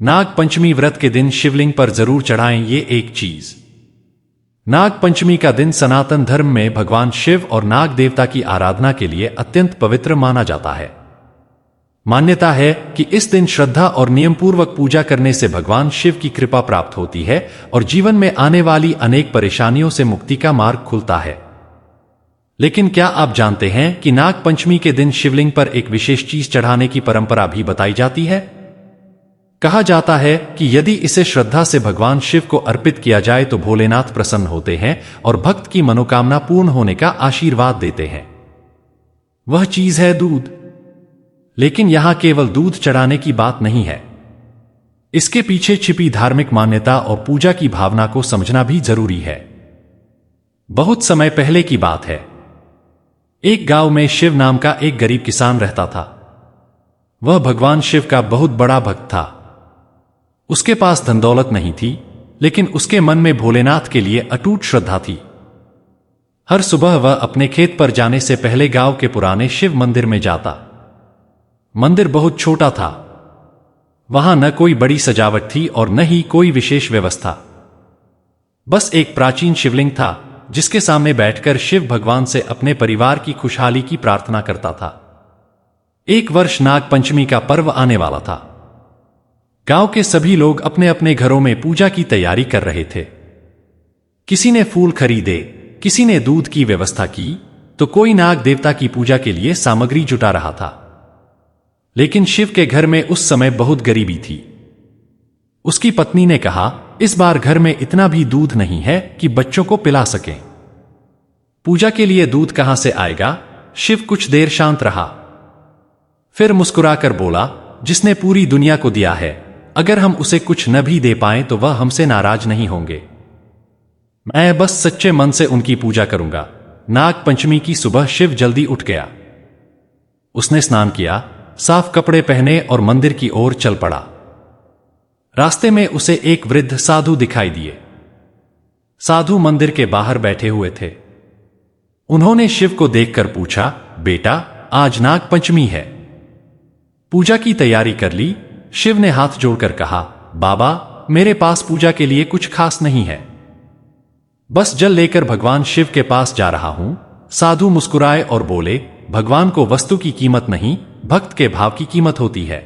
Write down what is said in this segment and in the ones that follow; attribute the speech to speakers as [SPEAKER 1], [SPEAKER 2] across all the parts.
[SPEAKER 1] नाग पंचमी व्रत के दिन शिवलिंग पर जरूर चढ़ाएं ये एक चीज। नाग पंचमी का दिन सनातन धर्म में भगवान शिव और नाग देवता की आराधना के लिए अत्यंत पवित्र माना जाता है। मान्यता है कि इस दिन श्रद्धा और नियमपूर्वक पूजा करने से भगवान शिव की कृपा प्राप्त होती है और जीवन में आने वाली अनेक परेशानियों से मुक्ति का मार्ग खुलता है। लेकिन क्या आप जानते हैं कि नाग पंचमी के दिन शिवलिंग पर एक विशेष चीज चढ़ाने की परंपरा भी बताई जाती है? कहा जाता है कि यदि इसे श्रद्धा से भगवान शिव को अर्पित किया जाए तो भोलेनाथ प्रसन्न होते हैं और भक्त की मनोकामना पूर्ण होने का आशीर्वाद देते हैं। वह चीज है दूध। लेकिन यहां केवल दूध चढ़ाने की बात नहीं है। इसके पीछे छिपी धार्मिक मान्यता और पूजा की भावना को समझना भी जरूरी है। बहुत समय पहले की बात है। एक गांव में शिव नाम का एक गरीब किसान रहता था। वह भगवान शिव का बहुत बड़ा भक्त था। उसके पास धन दौलत नहीं थी, लेकिन उसके मन में भोलेनाथ के लिए अटूट श्रद्धा थी। हर सुबह वह अपने खेत पर जाने से पहले गांव के पुराने शिव मंदिर में जाता। मंदिर बहुत छोटा था। वहां न कोई बड़ी सजावट थी और न ही कोई विशेष व्यवस्था। बस एक प्राचीन शिवलिंग था जिसके सामने बैठकर शिव भगवान से अपने परिवार की खुशहाली की प्रार्थना करता था। एक वर्ष नाग पंचमी का पर्व आने वाला था। गांव के सभी लोग अपने अपने घरों में पूजा की तैयारी कर रहे थे। किसी ने फूल खरीदे, किसी ने दूध की व्यवस्था की, तो कोई नाग देवता की पूजा के लिए सामग्री जुटा रहा था। लेकिन शिव के घर में उस समय बहुत गरीबी थी। उसकी पत्नी ने कहा, इस बार घर में इतना भी दूध नहीं है कि बच्चों को पिला सकें। पूजा के लिए दूध कहां से आएगा? शिव कुछ देर शांत रहा, फिर मुस्कुराकर बोला, जिसने पूरी दुनिया को दिया है, अगर हम उसे कुछ न भी दे पाएं तो वह हमसे नाराज नहीं होंगे। मैं बस सच्चे मन से उनकी पूजा करूंगा। नाग पंचमी की सुबह शिव जल्दी उठ गया। उसने स्नान किया, साफ कपड़े पहने और मंदिर की ओर चल पड़ा। रास्ते में उसे एक वृद्ध साधु दिखाई दिए। साधु मंदिर के बाहर बैठे हुए थे। उन्होंने शिव को देखकर पूछा, बेटा, आज नाग पंचमी है, पूजा की तैयारी कर ली? शिव ने हाथ जोड़कर कहा, बाबा, मेरे पास पूजा के लिए कुछ खास नहीं है, बस जल लेकर भगवान शिव के पास जा रहा हूं। साधु मुस्कुराए और बोले, भगवान को वस्तु की कीमत नहीं, भक्त के भाव की कीमत होती है।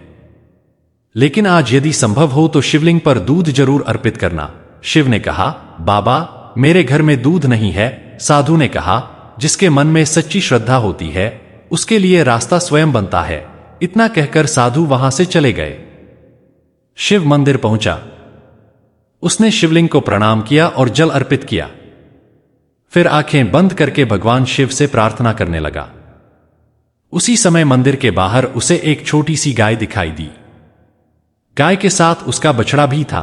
[SPEAKER 1] लेकिन आज यदि संभव हो तो शिवलिंग पर दूध जरूर अर्पित करना। शिव ने कहा, बाबा, मेरे घर में दूध नहीं है। साधु ने कहा, जिसके मन में सच्ची श्रद्धा होती है उसके लिए रास्ता स्वयं बनता है। इतना कहकर साधु वहां से चले गए। शिव मंदिर पहुंचा। उसने शिवलिंग को प्रणाम किया और जल अर्पित किया। फिर आंखें बंद करके भगवान शिव से प्रार्थना करने लगा। उसी समय मंदिर के बाहर उसे एक छोटी सी गाय दिखाई दी। गाय के साथ उसका बछड़ा भी था।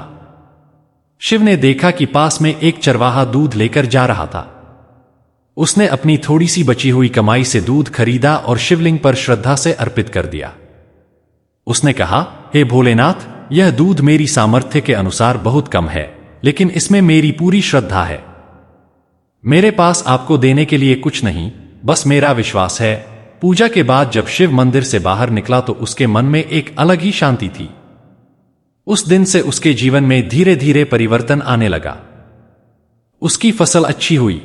[SPEAKER 1] शिव ने देखा कि पास में एक चरवाहा दूध लेकर जा रहा था। उसने अपनी थोड़ी सी बची हुई कमाई से दूध खरीदा और शिवलिंग पर श्रद्धा से अर्पित कर दिया। उसने कहा, हे भोलेनाथ, यह दूध मेरी सामर्थ्य के अनुसार बहुत कम है, लेकिन इसमें मेरी पूरी श्रद्धा है। मेरे पास आपको देने के लिए कुछ नहीं, बस मेरा विश्वास है। पूजा के बाद जब शिव मंदिर से बाहर निकला तो उसके मन में एक अलग ही शांति थी। उस दिन से उसके जीवन में धीरे धीरे परिवर्तन आने लगा। उसकी फसल अच्छी हुई,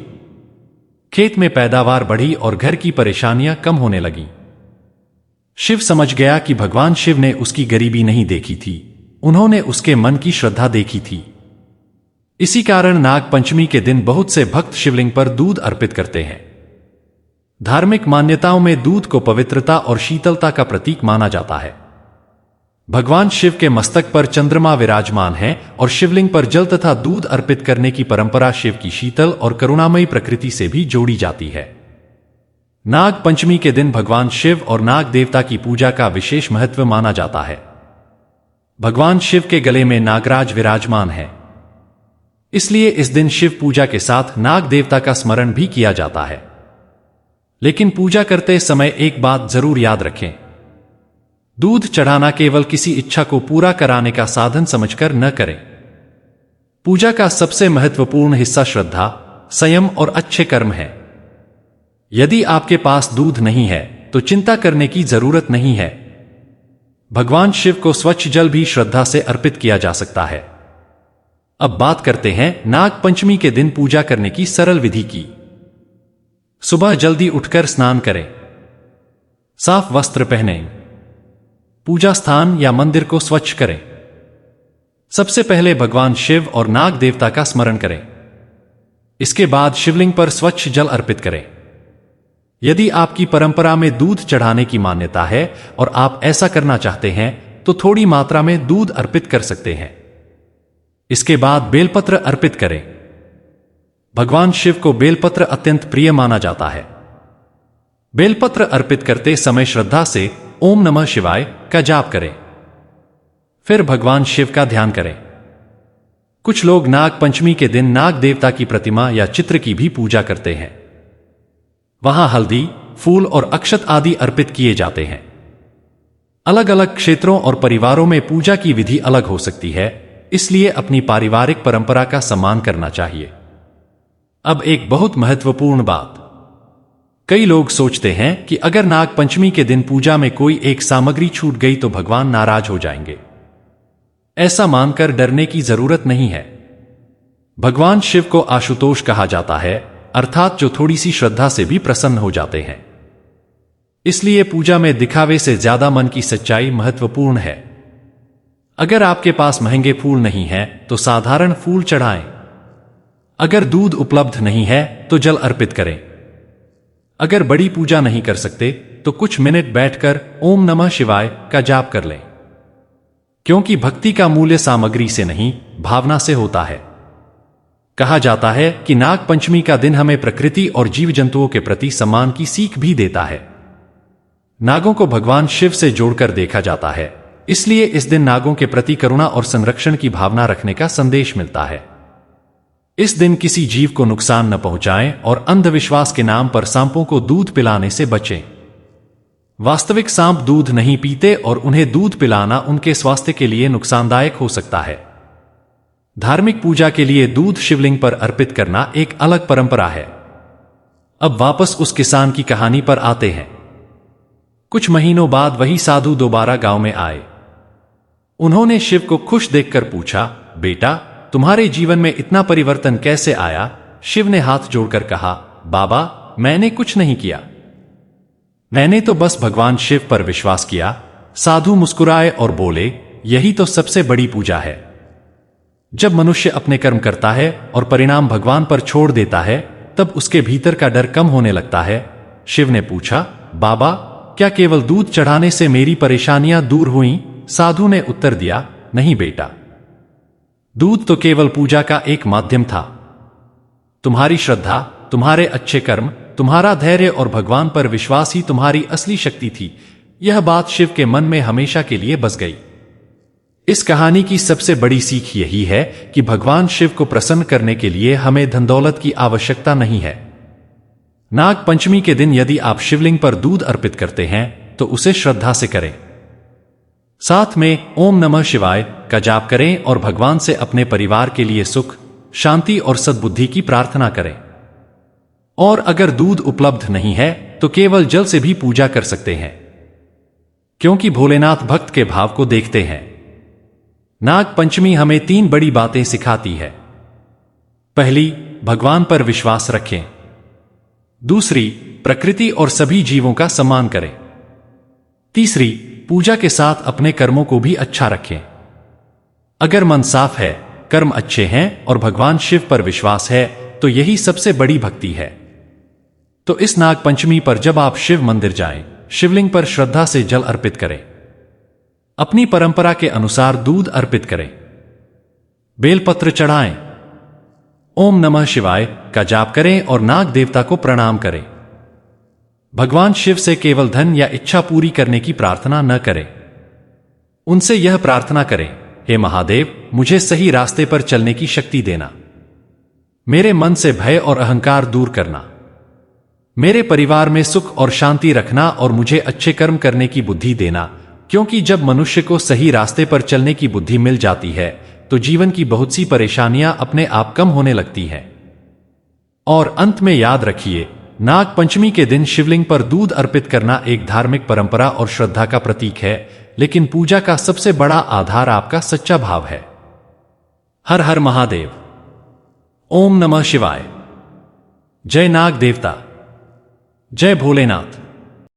[SPEAKER 1] खेत में पैदावार बढ़ी और घर की परेशानियां कम होने लगीं। शिव समझ गया कि भगवान शिव ने उसकी गरीबी नहीं देखी थी, उन्होंने उसके मन की श्रद्धा देखी थी। इसी कारण नाग पंचमी के दिन बहुत से भक्त शिवलिंग पर दूध अर्पित करते हैं। धार्मिक मान्यताओं में दूध को पवित्रता और शीतलता का प्रतीक माना जाता है। भगवान शिव के मस्तक पर चंद्रमा विराजमान है और शिवलिंग पर जल तथा दूध अर्पित करने की परंपरा शिव की शीतल और करुणामयी प्रकृति से भी जोड़ी जाती है। नाग पंचमी के दिन भगवान शिव और नाग देवता की पूजा का विशेष महत्व माना जाता है। भगवान शिव के गले में नागराज विराजमान है, इसलिए इस दिन शिव पूजा के साथ नाग देवता का स्मरण भी किया जाता है। लेकिन पूजा करते समय एक बात जरूर याद रखें, दूध चढ़ाना केवल किसी इच्छा को पूरा कराने का साधन समझकर न करें। पूजा का सबसे महत्वपूर्ण हिस्सा श्रद्धा, संयम और अच्छे कर्म है। यदि आपके पास दूध नहीं है तो चिंता करने की जरूरत नहीं है। भगवान शिव को स्वच्छ जल भी श्रद्धा से अर्पित किया जा सकता है। अब बात करते हैं नाग पंचमी के दिन पूजा करने की सरल विधि की। सुबह जल्दी उठकर स्नान करें, साफ वस्त्र पहनें, पूजा स्थान या मंदिर को स्वच्छ करें। सबसे पहले भगवान शिव और नाग देवता का स्मरण करें। इसके बाद शिवलिंग पर स्वच्छ जल अर्पित करें। यदि आपकी परंपरा में दूध चढ़ाने की मान्यता है और आप ऐसा करना चाहते हैं तो थोड़ी मात्रा में दूध अर्पित कर सकते हैं। इसके बाद बेलपत्र अर्पित करें। भगवान शिव को बेलपत्र अत्यंत प्रिय माना जाता है। बेलपत्र अर्पित करते समय श्रद्धा से ओम नमः शिवाय का जाप करें। फिर भगवान शिव का ध्यान करें। कुछ लोग नाग पंचमी के दिन नाग देवता की प्रतिमा या चित्र की भी पूजा करते हैं। वहां हल्दी, फूल और अक्षत आदि अर्पित किए जाते हैं। अलग अलग क्षेत्रों और परिवारों में पूजा की विधि अलग हो सकती है, इसलिए अपनी पारिवारिक परंपरा का सम्मान करना चाहिए। अब एक बहुत महत्वपूर्ण बात, कई लोग सोचते हैं कि अगर नाग पंचमी के दिन पूजा में कोई एक सामग्री छूट गई तो भगवान नाराज हो जाएंगे। ऐसा मानकर डरने की जरूरत नहीं है। भगवान शिव को आशुतोष कहा जाता है, अर्थात जो थोड़ी सी श्रद्धा से भी प्रसन्न हो जाते हैं। इसलिए पूजा में दिखावे से ज्यादा मन की सच्चाई महत्वपूर्ण है। अगर आपके पास महंगे फूल नहीं हैं तो साधारण फूल चढ़ाएं। अगर दूध उपलब्ध नहीं है तो जल अर्पित करें। अगर बड़ी पूजा नहीं कर सकते तो कुछ मिनट बैठकर ओम नमः शिवाय का जाप कर लें, क्योंकि भक्ति का मूल्य सामग्री से नहीं, भावना से होता है। कहा जाता है कि नाग पंचमी का दिन हमें प्रकृति और जीव जंतुओं के प्रति सम्मान की सीख भी देता है। नागों को भगवान शिव से जोड़कर देखा जाता है, इसलिए इस दिन नागों के प्रति करुणा और संरक्षण की भावना रखने का संदेश मिलता है। इस दिन किसी जीव को नुकसान न पहुंचाएं और अंधविश्वास के नाम पर सांपों को दूध पिलाने से बचें। वास्तविक सांप दूध नहीं पीते और उन्हें दूध पिलाना उनके स्वास्थ्य के लिए नुकसानदायक हो सकता है। धार्मिक पूजा के लिए दूध शिवलिंग पर अर्पित करना एक अलग परंपरा है। अब वापस उस किसान की कहानी पर आते हैं। कुछ महीनों बाद वही साधु दोबारा गांव में आए। उन्होंने शिव को खुश देखकर पूछा, बेटा तुम्हारे जीवन में इतना परिवर्तन कैसे आया? शिव ने हाथ जोड़कर कहा, बाबा मैंने कुछ नहीं किया, मैंने तो बस भगवान शिव पर विश्वास किया। साधु मुस्कुराए और बोले, यही तो सबसे बड़ी पूजा है। जब मनुष्य अपने कर्म करता है और परिणाम भगवान पर छोड़ देता है, तब उसके भीतर का डर कम होने लगता है। शिव ने पूछा, बाबा क्या केवल दूध चढ़ाने से मेरी परेशानियां दूर हुईं? साधु ने उत्तर दिया, नहीं बेटा, दूध तो केवल पूजा का एक माध्यम था। तुम्हारी श्रद्धा, तुम्हारे अच्छे कर्म, तुम्हारा धैर्य और भगवान पर विश्वास ही तुम्हारी असली शक्ति थी। यह बात शिव के मन में हमेशा के लिए बस गई। इस कहानी की सबसे बड़ी सीख यही है कि भगवान शिव को प्रसन्न करने के लिए हमें धन दौलत की आवश्यकता नहीं है। नाग पंचमी के दिन यदि आप शिवलिंग पर दूध अर्पित करते हैं तो उसे श्रद्धा से करें। साथ में ओम नमः शिवाय का जाप करें और भगवान से अपने परिवार के लिए सुख, शांति और सद्बुद्धि की प्रार्थना करें। और अगर दूध उपलब्ध नहीं है तो केवल जल से भी पूजा कर सकते हैं, क्योंकि भोलेनाथ भक्त के भाव को देखते हैं। नाग पंचमी हमें 3 बड़ी बातें सिखाती है। पहली, भगवान पर विश्वास रखें। दूसरी, प्रकृति और सभी जीवों का सम्मान करें। तीसरी, पूजा के साथ अपने कर्मों को भी अच्छा रखें। अगर मन साफ है, कर्म अच्छे हैं और भगवान शिव पर विश्वास है तो यही सबसे बड़ी भक्ति है। तो इस नाग पंचमी पर जब आप शिव मंदिर जाएं, शिवलिंग पर श्रद्धा से जल अर्पित करें। अपनी परंपरा के अनुसार दूध अर्पित करें, बेलपत्र चढ़ाएं, ओम नमः शिवाय का जाप करें और नाग देवता को प्रणाम करें। भगवान शिव से केवल धन या इच्छा पूरी करने की प्रार्थना न करें। उनसे यह प्रार्थना करें, हे महादेव मुझे सही रास्ते पर चलने की शक्ति देना, मेरे मन से भय और अहंकार दूर करना, मेरे परिवार में सुख और शांति रखना और मुझे अच्छे कर्म करने की बुद्धि देना। क्योंकि जब मनुष्य को सही रास्ते पर चलने की बुद्धि मिल जाती है तो जीवन की बहुत सी परेशानियां अपने आप कम होने लगती हैं। और अंत में याद रखिए, नाग पंचमी के दिन शिवलिंग पर दूध अर्पित करना एक धार्मिक परंपरा और श्रद्धा का प्रतीक है। लेकिन पूजा का सबसे बड़ा आधार आपका सच्चा भाव है। हर हर महादेव। ओम नमः शिवाय। जय नाग देवता। जय भोलेनाथ।